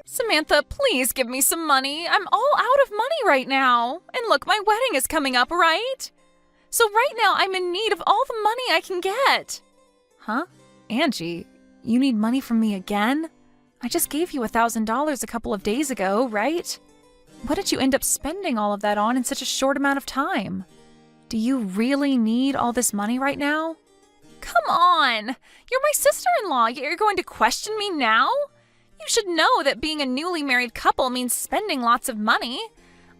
Samantha, please give me some money. I'm all out of money right now. And look, my wedding is coming up, right? So right now I'm in need of all the money I can get. Huh? Angie, you need money from me again? I just gave you $1,000 a couple of days ago, right? What did you end up spending all of that on in such a short amount of time? Do you really need all this money right now? Come on! You're my sister-in-law, yet you're going to question me now? You should know that being a newly married couple means spending lots of money.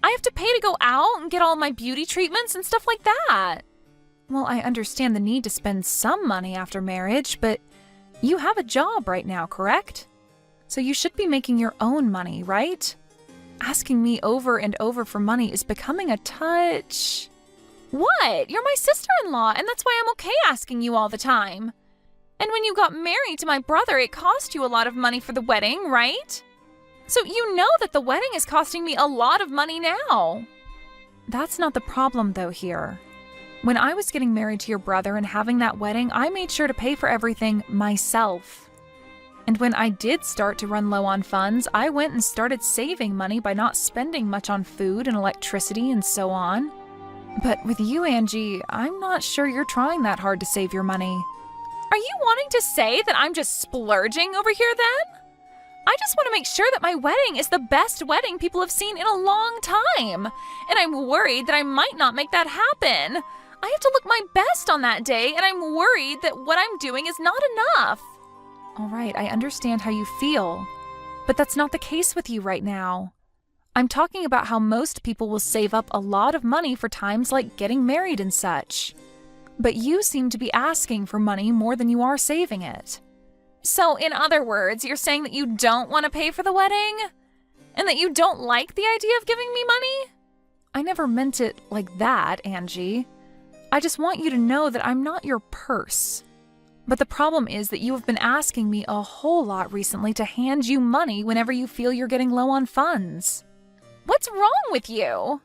I have to pay to go out and get all my beauty treatments and stuff like that. Well, I understand the need to spend some money after marriage, but you have a job right now, correct? So you should be making your own money, right? Asking me over and over for money is becoming a touch... What? You're my sister-in-law, and that's why I'm okay asking you all the time. And when you got married to my brother, it cost you a lot of money for the wedding, right? So you know that the wedding is costing me a lot of money now. That's not the problem, though, here. When I was getting married to your brother and having that wedding, I made sure to pay for everything myself. And when I did start to run low on funds, I went and started saving money by not spending much on food and electricity and so on. But with you, Angie, I'm not sure you're trying that hard to save your money. Are you wanting to say that I'm just splurging over here then? I just want to make sure that my wedding is the best wedding people have seen in a long time. And I'm worried that I might not make that happen. I have to look my best on that day, and I'm worried that what I'm doing is not enough. All right, I understand how you feel, but that's not the case with you right now. I'm talking about how most people will save up a lot of money for times like getting married and such. But you seem to be asking for money more than you are saving it. So, in other words, you're saying that you don't want to pay for the wedding? And that you don't like the idea of giving me money? I never meant it like that, Angie. I just want you to know that I'm not your purse. But the problem is that you have been asking me a whole lot recently to hand you money whenever you feel you're getting low on funds. What's wrong with you?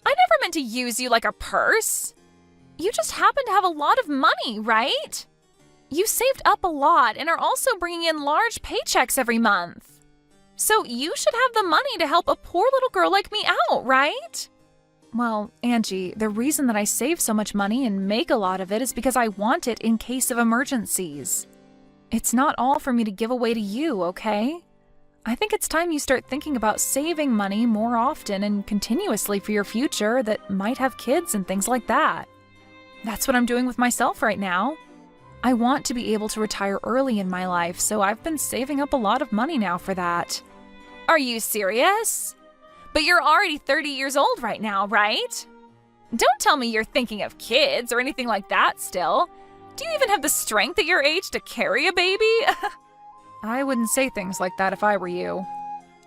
I never meant to use you like a purse. You just happen to have a lot of money, right? You saved up a lot and are also bringing in large paychecks every month. So you should have the money to help a poor little girl like me out, right? Well, Angie, the reason that I save so much money and make a lot of it is because I want it in case of emergencies. It's not all for me to give away to you, okay? I think it's time you start thinking about saving money more often and continuously for your future that might have kids and things like that. That's what I'm doing with myself right now. I want to be able to retire early in my life, so I've been saving up a lot of money now for that. Are you serious? But you're already 30 years old right now, right? Don't tell me you're thinking of kids or anything like that still. Do you even have the strength at your age to carry a baby? I wouldn't say things like that if I were you.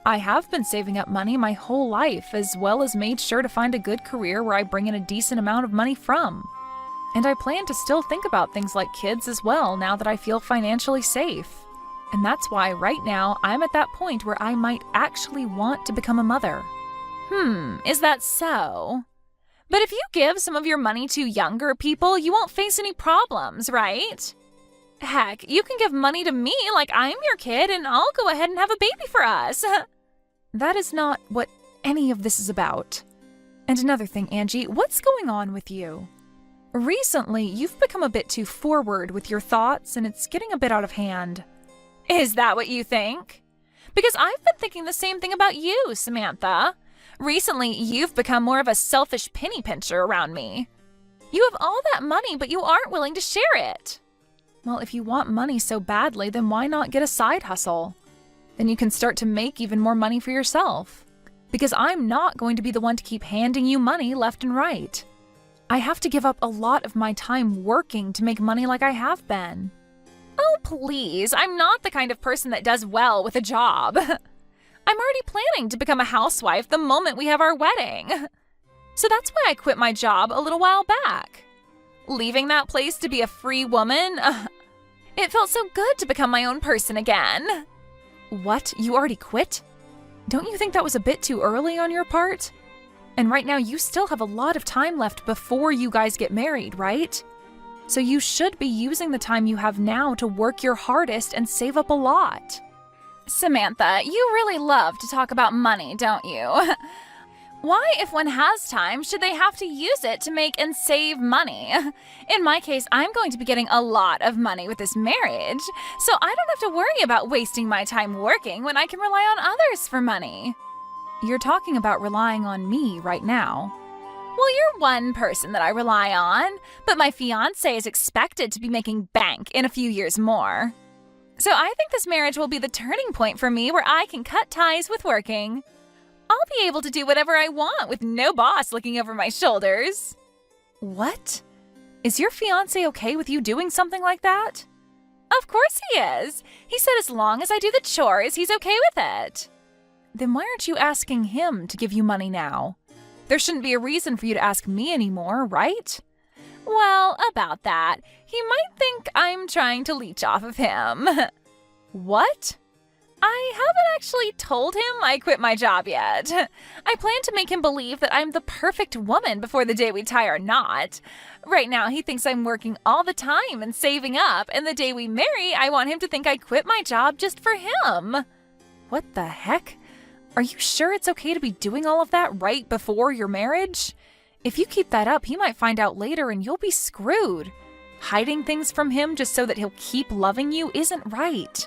I have been saving up money my whole life, as well as made sure to find a good career where I bring in a decent amount of money from. And I plan to still think about things like kids as well now that I feel financially safe. And that's why right now I'm at that point where I might actually want to become a mother. Is that so? But if you give some of your money to younger people, you won't face any problems, right? Heck, you can give money to me like I'm your kid and I'll go ahead and have a baby for us. That is not what any of this is about. And another thing, Angie, what's going on with you? Recently, you've become a bit too forward with your thoughts and it's getting a bit out of hand. Is that what you think? Because I've been thinking the same thing about you, Samantha. Recently, you've become more of a selfish penny pincher around me. You have all that money, but you aren't willing to share it. Well, if you want money so badly, then why not get a side hustle? Then you can start to make even more money for yourself. Because I'm not going to be the one to keep handing you money left and right. I have to give up a lot of my time working to make money like I have been. Oh, please, I'm not the kind of person that does well with a job. I'm already planning to become a housewife the moment we have our wedding. So that's why I quit my job a little while back. Leaving that place to be a free woman, it felt so good to become my own person again. What? You already quit? Don't you think that was a bit too early on your part? And right now you still have a lot of time left before you guys get married, right? So you should be using the time you have now to work your hardest and save up a lot. Samantha, you really love to talk about money, don't you? Why, if one has time, should they have to use it to make and save money? In my case, I'm going to be getting a lot of money with this marriage, so I don't have to worry about wasting my time working when I can rely on others for money. You're talking about relying on me right now. Well, you're one person that I rely on, but my fiancé is expected to be making bank in a few years more. So I think this marriage will be the turning point for me where I can cut ties with working. I'll be able to do whatever I want with no boss looking over my shoulders. What? Is your fiancé okay with you doing something like that? Of course he is. He said as long as I do the chores, he's okay with it. Then why aren't you asking him to give you money now? There shouldn't be a reason for you to ask me anymore, right? Well, about that, he might think I'm trying to leech off of him. What? I haven't actually told him I quit my job yet. I plan to make him believe that I'm the perfect woman before the day we tie our knot. Right now, he thinks I'm working all the time and saving up, and the day we marry, I want him to think I quit my job just for him. What the heck? Are you sure it's okay to be doing all of that right before your marriage? If you keep that up, he might find out later and you'll be screwed. Hiding things from him just so that he'll keep loving you isn't right.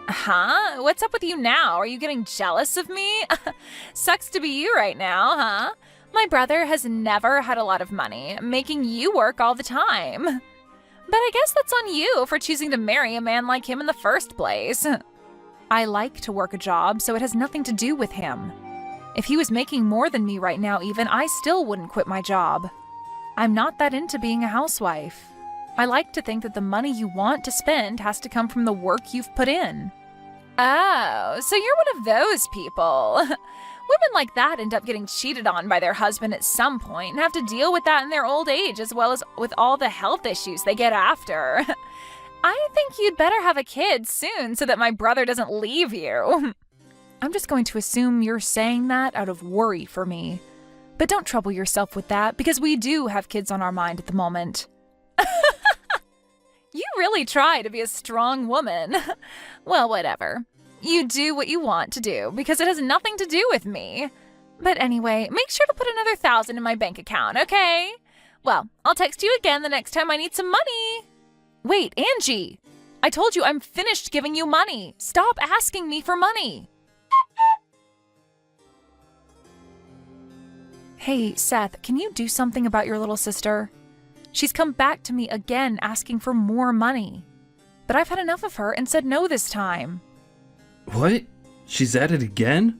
Huh? What's up with you now? Are you getting jealous of me? Sucks to be you right now, huh? My brother has never had a lot of money, making you work all the time. But I guess that's on you for choosing to marry a man like him in the first place. I like to work a job, so it has nothing to do with him. If he was making more than me right now even, I still wouldn't quit my job. I'm not that into being a housewife. I like to think that the money you want to spend has to come from the work you've put in. Oh, so you're one of those people. Women like that end up getting cheated on by their husband at some point and have to deal with that in their old age as well as with all the health issues they get after. I think you'd better have a kid soon so that my brother doesn't leave you. I'm just going to assume you're saying that out of worry for me. But don't trouble yourself with that because we do have kids on our mind at the moment. You really try to be a strong woman. Well, whatever. You do what you want to do because it has nothing to do with me. But anyway, make sure to put another 1,000 in my bank account, okay? Well, I'll text you again the next time I need some money. Wait, Angie! I told you I'm finished giving you money. Stop asking me for money. Hey, Seth, can you do something about your little sister? She's come back to me again asking for more money. But I've had enough of her and said no this time. What? She's at it again?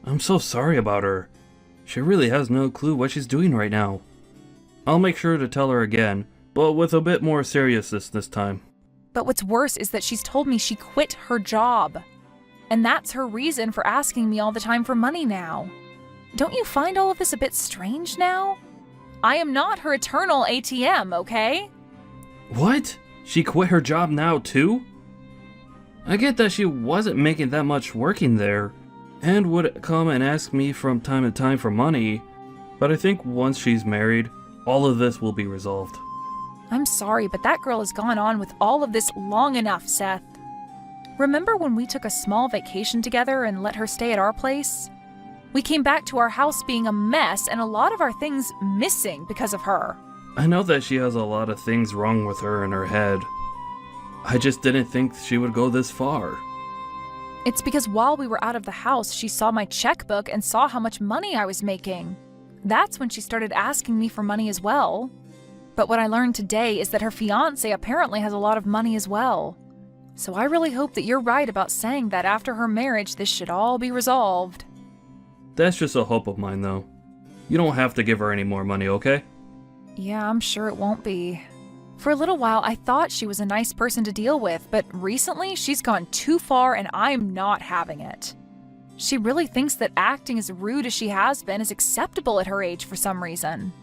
I'm so sorry about her. She really has no clue what she's doing right now. I'll make sure to tell her again, but with a bit more seriousness this time. But what's worse is that she's told me she quit her job. And that's her reason for asking me all the time for money now. Don't you find all of this a bit strange now? I am not her eternal ATM, okay? What? She quit her job now too? I get that she wasn't making that much working there, and would come and ask me from time to time for money, but I think once she's married, all of this will be resolved. I'm sorry, but that girl has gone on with all of this long enough, Seth. Remember when we took a small vacation together and let her stay at our place? We came back to our house being a mess and a lot of our things missing because of her. I know that she has a lot of things wrong with her in her head. I just didn't think she would go this far. It's because while we were out of the house, she saw my checkbook and saw how much money I was making. That's when she started asking me for money as well. But what I learned today is that her fiancé apparently has a lot of money as well. So I really hope that you're right about saying that after her marriage, this should all be resolved. That's just a hope of mine, though. You don't have to give her any more money, okay? Yeah, I'm sure it won't be. For a little while, I thought she was a nice person to deal with, but recently she's gone too far and I'm not having it. She really thinks that acting as rude as she has been is acceptable at her age for some reason.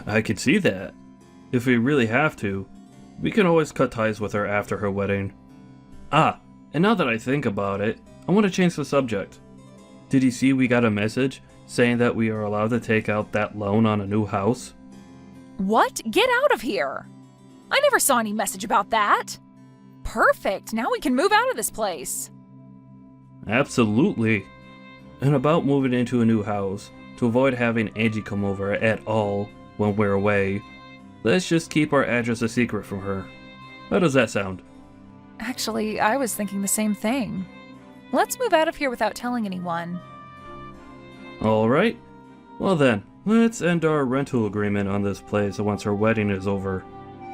I could see that. If we really have to, we can always cut ties with her after her wedding. Ah, and now that I think about it, I want to change the subject. Did you see we got a message saying that we are allowed to take out that loan on a new house? What? Get out of here! I never saw any message about that. Perfect, now we can move out of this place. Absolutely. And about moving into a new house, to avoid having Angie come over at all when we're away, let's just keep our address a secret from her. How does that sound? Actually, I was thinking the same thing. Let's move out of here without telling anyone. Alright. Well then, let's end our rental agreement on this place once her wedding is over.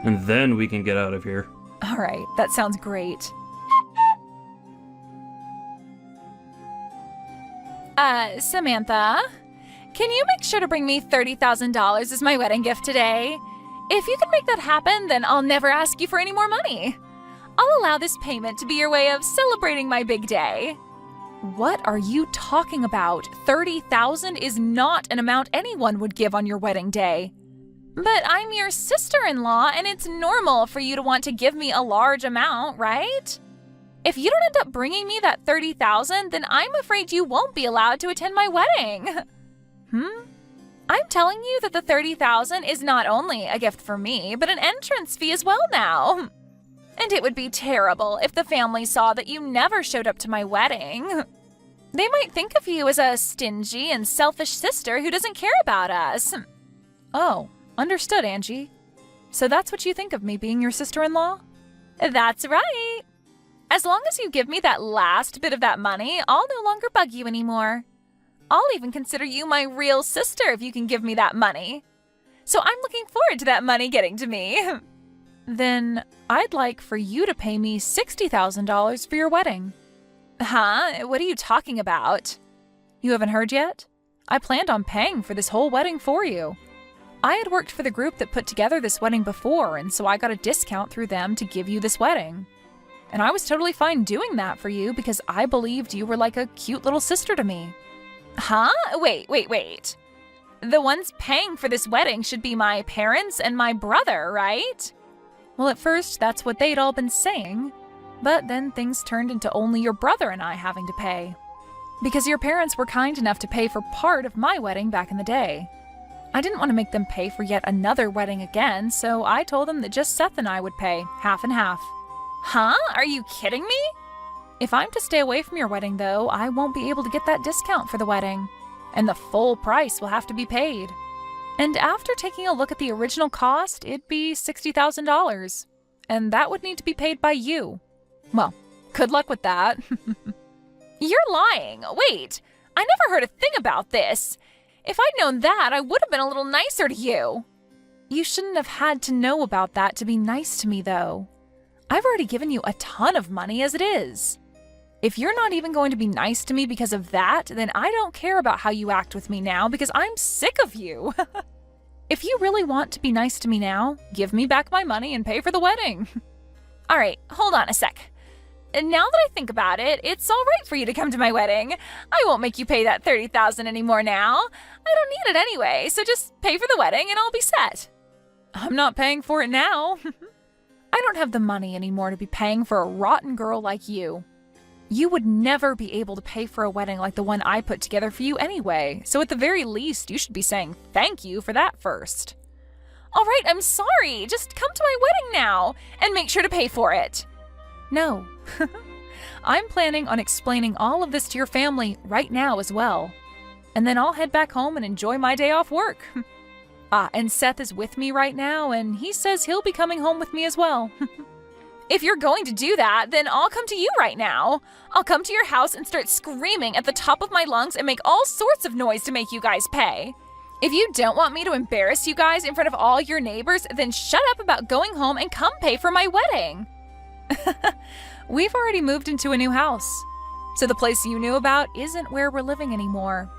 And then we can get out of here. All right, that sounds great. Samantha, can you make sure to bring me $30,000 as my wedding gift today? If you can make that happen, then I'll never ask you for any more money. I'll allow this payment to be your way of celebrating my big day. What are you talking about? $30,000 is not an amount anyone would give on your wedding day. But I'm your sister-in-law, and it's normal for you to want to give me a large amount, right? If you don't end up bringing me that $30,000, then I'm afraid you won't be allowed to attend my wedding. I'm telling you that the $30,000 is not only a gift for me, but an entrance fee as well now. And it would be terrible if the family saw that you never showed up to my wedding. They might think of you as a stingy and selfish sister who doesn't care about us. Oh, understood, Angie. So that's what you think of me being your sister-in-law? That's right. As long as you give me that last bit of that money, I'll no longer bug you anymore. I'll even consider you my real sister if you can give me that money. So I'm looking forward to that money getting to me. Then I'd like for you to pay me $60,000 for your wedding. Huh? What are you talking about? You haven't heard yet? I planned on paying for this whole wedding for you. I had worked for the group that put together this wedding before, and so I got a discount through them to give you this wedding. And I was totally fine doing that for you because I believed you were like a cute little sister to me. Huh? Wait. The ones paying for this wedding should be my parents and my brother, right? Well, at first, that's what they'd all been saying. But then things turned into only your brother and I having to pay. Because your parents were kind enough to pay for part of my wedding back in the day. I didn't want to make them pay for yet another wedding again, so I told them that just Seth and I would pay, half and half. Huh? Are you kidding me? If I'm to stay away from your wedding, though, I won't be able to get that discount for the wedding. And the full price will have to be paid. And after taking a look at the original cost, it'd be $60,000. And that would need to be paid by you. Well, good luck with that. You're lying. Wait, I never heard a thing about this. If I'd known that, I would have been a little nicer to you. You shouldn't have had to know about that to be nice to me, though. I've already given you a ton of money as it is. If you're not even going to be nice to me because of that, then I don't care about how you act with me now because I'm sick of you. If you really want to be nice to me now, give me back my money and pay for the wedding. All right, hold on a sec. And now that I think about it, it's all right for you to come to my wedding. I won't make you pay that $30,000 anymore now. I don't need it anyway, so just pay for the wedding and I'll be set. I'm not paying for it now. I don't have the money anymore to be paying for a rotten girl like you. You would never be able to pay for a wedding like the one I put together for you anyway, so at the very least, you should be saying thank you for that first. All right, I'm sorry. Just come to my wedding now and make sure to pay for it. No. I'm planning on explaining all of this to your family right now as well. And then I'll head back home and enjoy my day off work. And Seth is with me right now, and he says he'll be coming home with me as well. If you're going to do that, then I'll come to you right now. I'll come to your house and start screaming at the top of my lungs and make all sorts of noise to make you guys pay. If you don't want me to embarrass you guys in front of all your neighbors, then shut up about going home and come pay for my wedding. We've already moved into a new house, so the place you knew about isn't where we're living anymore.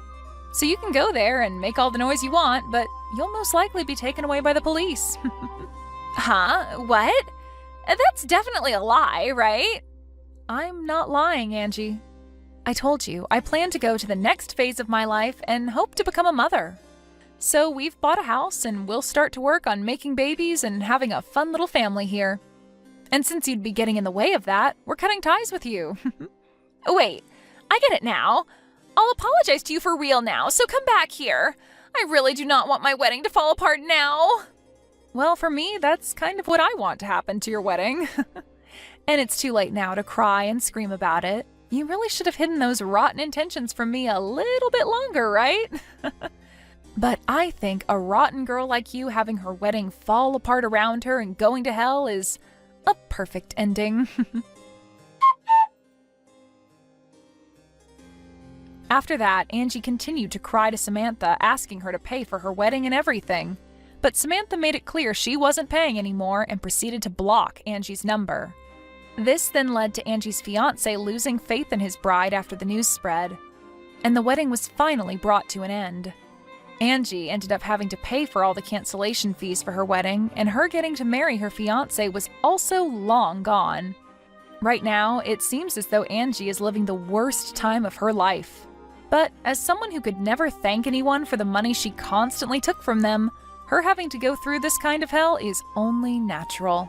So you can go there and make all the noise you want, but you'll most likely be taken away by the police. Huh? What? That's definitely a lie, right? I'm not lying, Angie. I told you, I plan to go to the next phase of my life and hope to become a mother. So we've bought a house and we'll start to work on making babies and having a fun little family here. And since you'd be getting in the way of that, we're cutting ties with you. Wait, I get it now. I'll apologize to you for real now, so come back here. I really do not want my wedding to fall apart now. Well, for me, that's kind of what I want to happen to your wedding. And it's too late now to cry and scream about it. You really should have hidden those rotten intentions from me a little bit longer, right? But I think a rotten girl like you having her wedding fall apart around her and going to hell is a perfect ending. After that, Angie continued to cry to Samantha, asking her to pay for her wedding and everything. But Samantha made it clear she wasn't paying anymore and proceeded to block Angie's number. This then led to Angie's fiancé losing faith in his bride after the news spread, and the wedding was finally brought to an end. Angie ended up having to pay for all the cancellation fees for her wedding, and her getting to marry her fiancé was also long gone. Right now, it seems as though Angie is living the worst time of her life. But as someone who could never thank anyone for the money she constantly took from them, her having to go through this kind of hell is only natural.